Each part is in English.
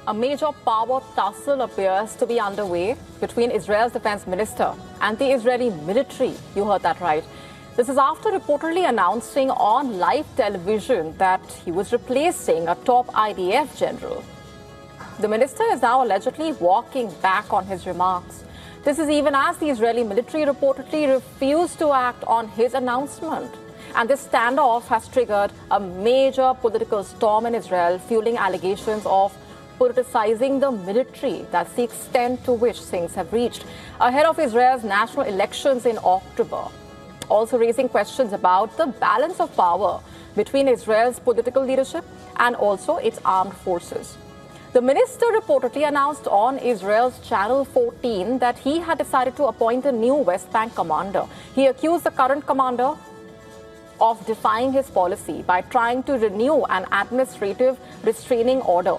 A major power tussle appears to be underway between Israel's defense minister and the Israeli military. You heard that right. This is after reportedly announcing on live television that he was replacing a top IDF general. The minister is now allegedly walking back on his remarks. This is even as the Israeli military reportedly refused to act on his announcement. And this standoff has triggered a major political storm in Israel, fueling allegations of politicizing the military. That's the extent to which things have reached ahead of Israel's national elections in October. Also raising questions about the balance of power between Israel's political leadership and also its armed forces. The minister reportedly announced on Israel's Channel 14 that he had decided to appoint a new West Bank commander. He accused the current commander of defying his policy by trying to renew an administrative restraining order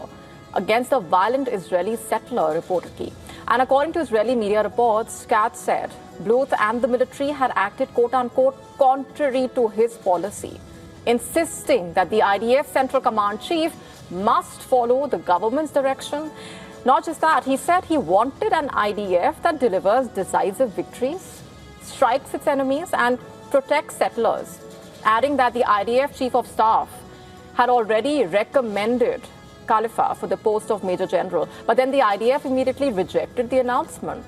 against a violent Israeli settler, reportedly. And according to Israeli media reports, Katz said Bluth and the military had acted, quote-unquote, contrary to his policy, insisting that the IDF Central Command Chief must follow the government's direction. Not just that, he said he wanted an IDF that delivers decisive victories, strikes its enemies, and protects settlers, adding that the IDF Chief of Staff had already recommended Khalifa for the post of Major General, but then the IDF immediately rejected the announcement.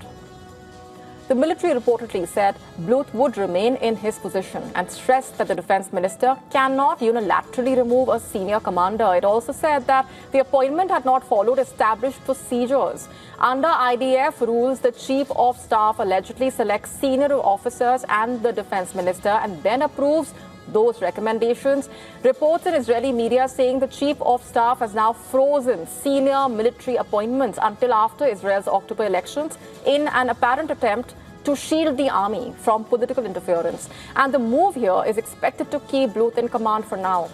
The military reportedly said Bluth would remain in his position and stressed that the defense minister cannot unilaterally remove a senior commander. It also said that the appointment had not followed established procedures. Under IDF rules, the chief of staff allegedly selects senior officers and the defense minister and then approves those recommendations. Reports in Israeli media saying the chief of staff has now frozen senior military appointments until after Israel's October elections in an apparent attempt to shield the army from political interference. And the move here is expected to keep Bluth in command for now.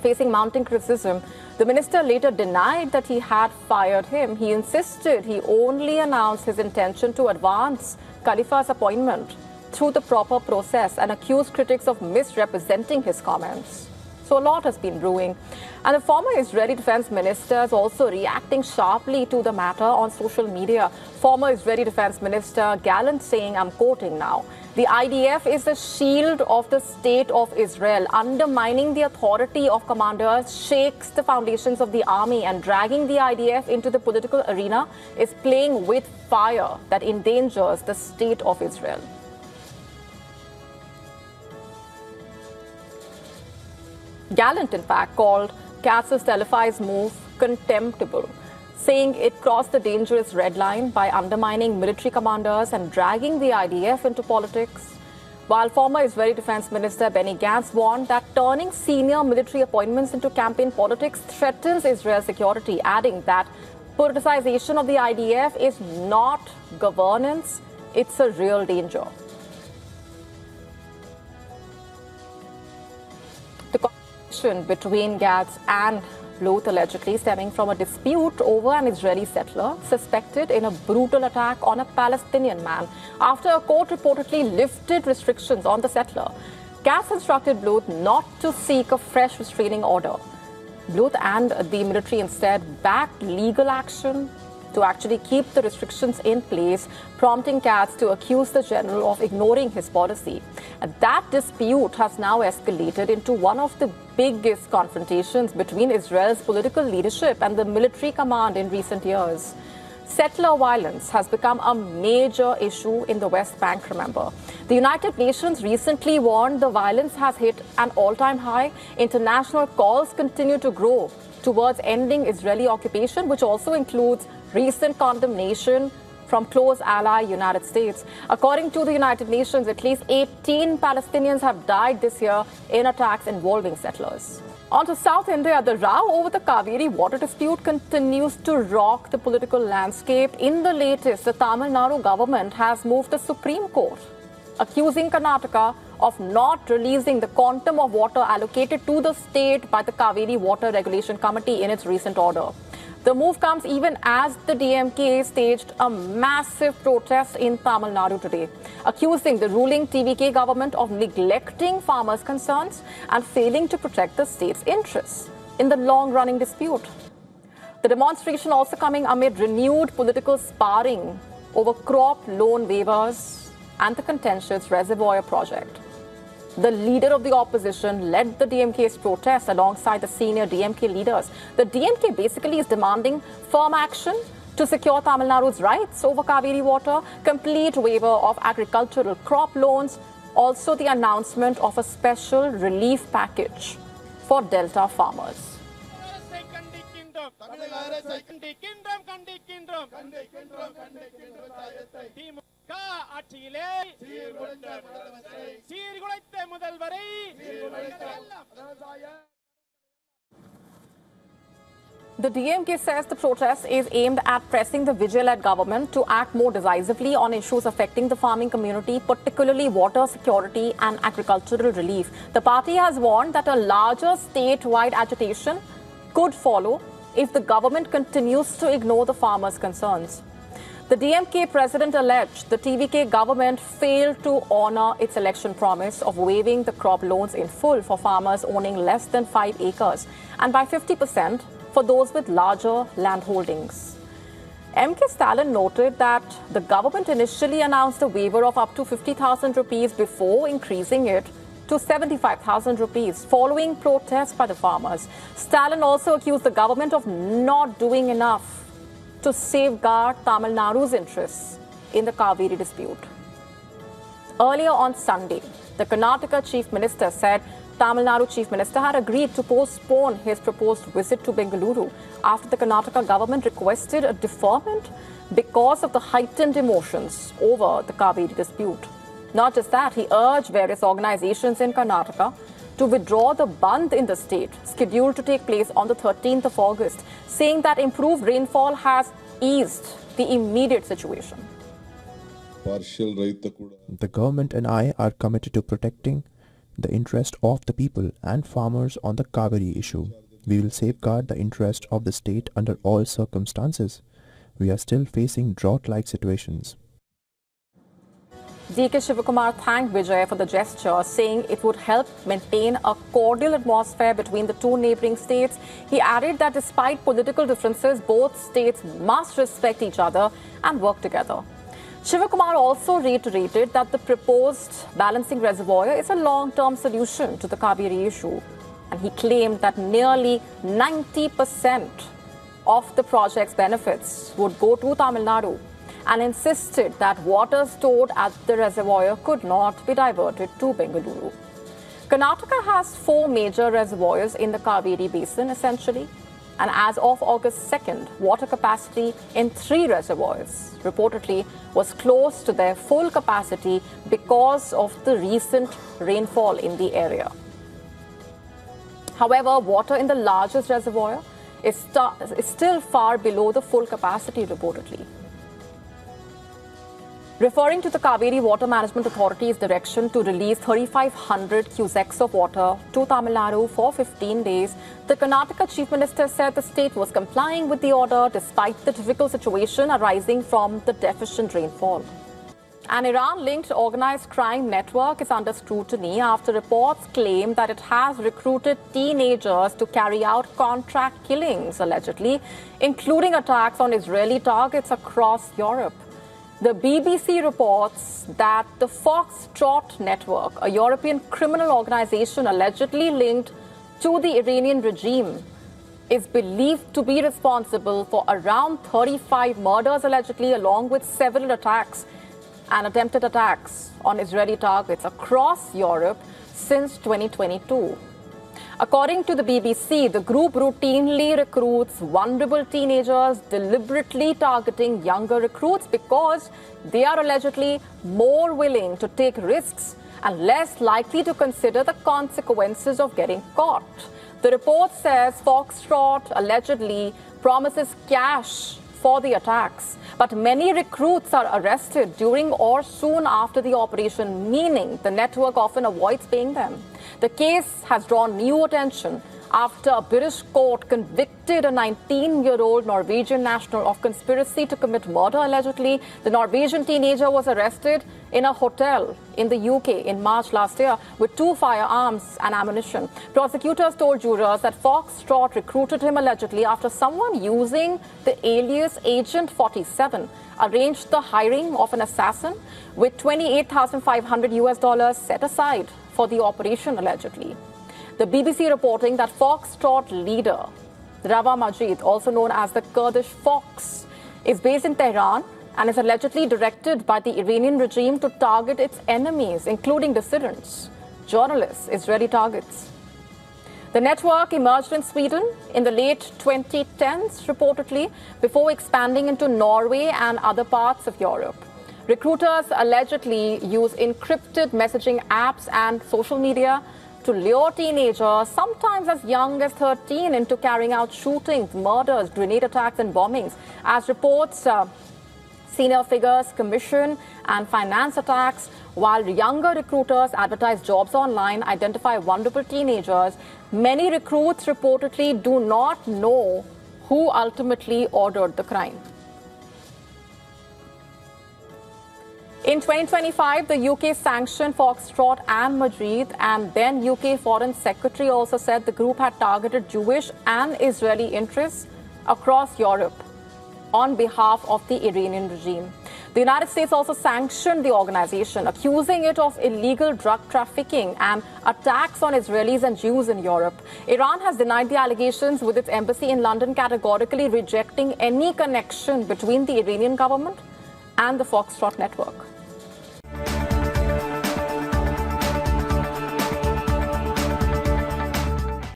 Facing mounting criticism, the minister later denied that he had fired him. He insisted he only announced his intention to advance Khalifa's appointment through the proper process and accused critics of misrepresenting his comments. So a lot has been brewing. And the former Israeli defense minister is also reacting sharply to the matter on social media. Former Israeli defense minister Gallant saying, I'm quoting now, the IDF is the shield of the state of Israel. Undermining the authority of commanders shakes the foundations of the army, and dragging the IDF into the political arena is playing with fire that endangers the state of Israel. Gallant, in fact, called Katz's Defies move contemptible, saying it crossed the dangerous red line by undermining military commanders and dragging the IDF into politics. While former Israeli Defense Minister Benny Gantz warned that turning senior military appointments into campaign politics threatens Israel's security, adding that politicization of the IDF is not governance, it's a real danger. Between Katz and Bluth allegedly stemming from a dispute over an Israeli settler suspected in a brutal attack on a Palestinian man. After a court reportedly lifted restrictions on the settler, Katz instructed Bluth not to seek a fresh restraining order. Bluth and the military instead backed legal action to actually keep the restrictions in place, prompting Katz to accuse the general of ignoring his policy. And that dispute has now escalated into one of the biggest confrontations between Israel's political leadership and the military command in recent years. Settler violence has become a major issue in the West Bank, remember. The United Nations recently warned the violence has hit an all-time high. International calls continue to grow towards ending Israeli occupation, which also includes recent condemnation from close ally United States. According to the United Nations, at least 18 Palestinians have died this year in attacks involving settlers. On to South India, the row over the Cauvery water dispute continues to rock the political landscape. In the latest, the Tamil Nadu government has moved the Supreme Court, accusing Karnataka of not releasing the quantum of water allocated to the state by the Cauvery Water Regulation Committee in its recent order. The move comes even as the DMK staged a massive protest in Tamil Nadu today, accusing the ruling TVK government of neglecting farmers' concerns and failing to protect the state's interests in the long-running dispute. The demonstration also coming amid renewed political sparring over crop loan waivers and the contentious reservoir project. The leader of the opposition led the DMK's protest alongside the senior DMK leaders. The DMK basically is demanding firm action to secure Tamil Nadu's rights over Cauvery water, complete waiver of agricultural crop loans, also the announcement of a special relief package for Delta farmers. The DMK says the protest is aimed at pressing the Vijay-led government to act more decisively on issues affecting the farming community, particularly water security and agricultural relief. The party has warned that a larger statewide agitation could follow if the government continues to ignore the farmers' concerns. The DMK president alleged the TVK government failed to honor its election promise of waiving the crop loans in full for farmers owning less than 5 acres and by 50% for those with larger land holdings. MK Stalin noted that the government initially announced a waiver of up to 50,000 rupees before increasing it to 75,000 rupees following protests by the farmers. Stalin also accused the government of not doing enough to safeguard Tamil Nadu's interests in the Cauvery dispute. Earlier on Sunday, the Karnataka Chief Minister said Tamil Nadu Chief Minister had agreed to postpone his proposed visit to Bengaluru after the Karnataka government requested a deferment because of the heightened emotions over the Cauvery dispute. Not just that, he urged various organizations in Karnataka to withdraw the Bandh in the state, scheduled to take place on the 13th of August, saying that improved rainfall has eased the immediate situation. The government and I are committed to protecting the interest of the people and farmers on the Cauvery issue. We will safeguard the interest of the state under all circumstances. We are still facing drought-like situations. DK Shivakumar thanked Vijay for the gesture, saying it would help maintain a cordial atmosphere between the two neighbouring states. He added that despite political differences, both states must respect each other and work together. Shivakumar also reiterated that the proposed balancing reservoir is a long-term solution to the Cauvery issue. And he claimed that nearly 90% of the project's benefits would go to Tamil Nadu, and insisted that water stored at the reservoir could not be diverted to Bengaluru. Karnataka has 4 major reservoirs in the Cauvery basin, essentially, and as of August 2nd, water capacity in 3 reservoirs reportedly was close to their full capacity because of the recent rainfall in the area. However, water in the largest reservoir is still far below the full capacity reportedly. Referring to the Cauvery Water Management Authority's direction to release 3,500 cusecs of water to Tamil Nadu for 15 days, the Karnataka Chief Minister said the state was complying with the order despite the difficult situation arising from the deficient rainfall. An Iran-linked organized crime network is under scrutiny after reports claim that it has recruited teenagers to carry out contract killings, allegedly, including attacks on Israeli targets across Europe. The BBC reports that the Foxtrot network, a European criminal organization allegedly linked to the Iranian regime, is believed to be responsible for around 35 murders, allegedly, along with several attacks and attempted attacks on Israeli targets across Europe since 2022. According to the BBC, the group routinely recruits vulnerable teenagers, deliberately targeting younger recruits because they are allegedly more willing to take risks and less likely to consider the consequences of getting caught. The report says Foxtrot allegedly promises cash for the attacks, but many recruits are arrested during or soon after the operation, meaning the network often avoids paying them. The case has drawn new attention after a British court convicted a 19-year-old Norwegian national of conspiracy to commit murder, allegedly. The Norwegian teenager was arrested in a hotel in the UK in March last year with 2 firearms and ammunition. Prosecutors told jurors that Foxtrot recruited him allegedly after someone using the alias Agent 47 arranged the hiring of an assassin with $28,500 set aside for the operation, allegedly. The BBC reporting that Foxtrot leader Rawa Majid, also known as the Kurdish Fox, is based in Tehran and is allegedly directed by the Iranian regime to target its enemies, including dissidents, journalists, Israeli targets. The network emerged in Sweden in the late 2010s, reportedly, before expanding into Norway and other parts of Europe. Recruiters allegedly use encrypted messaging apps and social media to lure teenagers, sometimes as young as 13, into carrying out shootings, murders, grenade attacks and bombings. As reports, senior figures commission and finance attacks, while younger recruiters advertise jobs online, identify vulnerable teenagers. Many recruits reportedly do not know who ultimately ordered the crime. In 2025, the UK sanctioned Foxtrot and Majid, and then UK Foreign Secretary also said the group had targeted Jewish and Israeli interests across Europe on behalf of the Iranian regime. The United States also sanctioned the organization, accusing it of illegal drug trafficking and attacks on Israelis and Jews in Europe. Iran has denied the allegations, with its embassy in London categorically rejecting any connection between the Iranian government and the Foxtrot network.